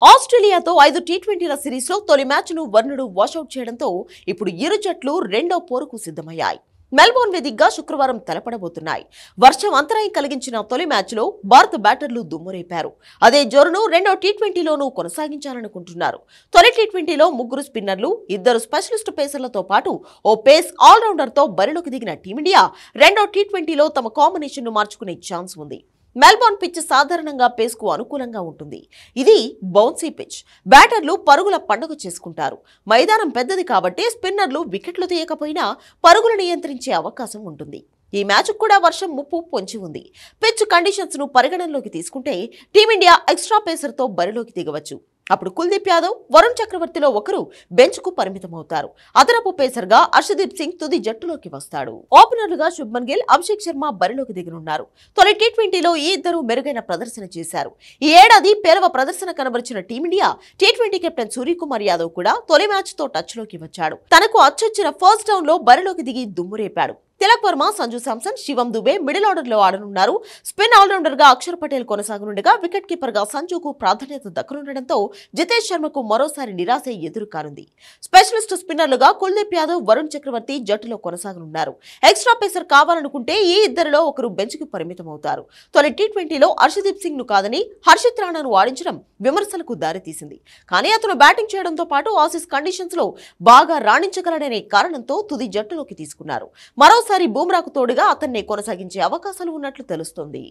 ఆస్ట్రేలియాతో 5 టీ20ల సిరీస్లో తొలి మ్యాచ్ను వర్ణుడు వాషౌట్ చేయడంతో ఇప్పుడు ఇరు జట్లు రెండో పోరుకు సిద్ధమయ్యాయి. మెల్బోర్న్ వేదికగా శుక్రవారం తలపడబోతున్నాయి. వర్షం అంతరాయం కలిగించిన తొలి మ్యాచ్లో భారత బ్యాటర్లు దుమ్మురేపారు. అదే జోరును రెండో టీ20లోనూ కొనసాగించాలనుకుంటున్నారు. తొలి టీ20లో ముగ్గురు స్పిన్నర్లు, ఇద్దరు స్పెషలిస్ట్ పేసర్లతో పాటు ఓ పేస్ ఆల్రౌండర్తో బరిలోకి దిగిన టీమిండియా రెండో టీ20లో తమ కాంబినేషన్ను మార్చుకునే ఛాన్స్ ఉంది. మెల్బోర్న్ పిచ్ సాధారణంగా పేస్కు అనుకూలంగా ఉంటుంది. ఇది బౌన్సీ పిచ్. బ్యాటర్లు పరుగుల పండుగ చేసుకుంటారు. మైదానం పెద్దది కాబట్టి స్పిన్నర్లు వికెట్లు తీయకపోయినా పరుగులు నియంత్రించే అవకాశం ఉంటుంది. ఈ మ్యాచ్ కూడా వర్షం ముప్పు పొంచి ఉంది. పిచ్ కండిషన్స్ ను పరిగణనలోకి తీసుకుంటే టీమిండియా ఎక్స్ట్రా పేసర్తో బరిలోకి దిగవచ్చు. అప్పుడు కుల్దీప్ యాదవ్, వరుణ్ చక్రవర్తిలో ఒకరు బెంచ్కు పరిమితమవుతారు. అదనపు పేసర్గా హర్షదీప్ సింగ్ తుది జట్టులోకి వస్తాడు. ఓపెనర్లుగా శుభ్మన్ గిల్, అభిషేక్ శర్మ బరిలోకి దిగనున్నారు. తొలి టీ20లో ఈ ఇద్దరు మెరుగైన ప్రదర్శన చేశారు. ఈ ఏడాది పేలవ ప్రదర్శన కనబరిచిన టీమిండియా టీ20 కెప్టెన్ సూర్యకుమార్ యాదవ్ కూడా తొలి మ్యాచ్ తో టచ్ లోకి వచ్చాడు. తనకు అచ్చొచ్చిన ఫస్ట్ డౌన్ లో బరిలోకి దిగి దుమ్మురేపాడు. తిలక్ వర్మ, సంజు శాంసన్, శివం దుబే మిడిల్ ఆర్డర్ లో ఆడనున్నారు. స్పిన్ ఆల్రౌండర్ గా అక్షర్ పటేల్ కొనసాగనుండగా వికెట్ కీపర్ గా సంజుకు ప్రాధాన్యత దక్కనుండడంతో జితేష్ శర్మకు మరోసారి నిరాశ ఎదురు కానుంది. స్పెషలిస్ట్ స్పిన్నర్లుగా కుల్దీప్ యాదవ్, వరుణ్ చక్రవర్తి జట్టులో కొనసాగనున్నారు. ఎక్స్ట్రా పేసర్ కావాలనుకుంటే ఈ ఇద్దరిలో ఒకరు బెంచ్ కు పరిమితమవుతారు. తొలి టీ20లో హర్షదీప్ సింగ్ ను కాదని హర్షిత్ రాణాను ఆడించడం విమర్శలకు దారితీసింది. కానీ అతను బ్యాటింగ్ చేయడంతో పాటు ఆసీస్ కండిషన్స్ లో బాగా రాణించగలడనే కారణంతో తుది జట్టులోకి తీసుకున్నారు. మరోసారి బూమ్రాకు తోడుగా అతన్ని కొనసాగించే అవకాశాలు ఉన్నట్లు తెలుస్తోంది.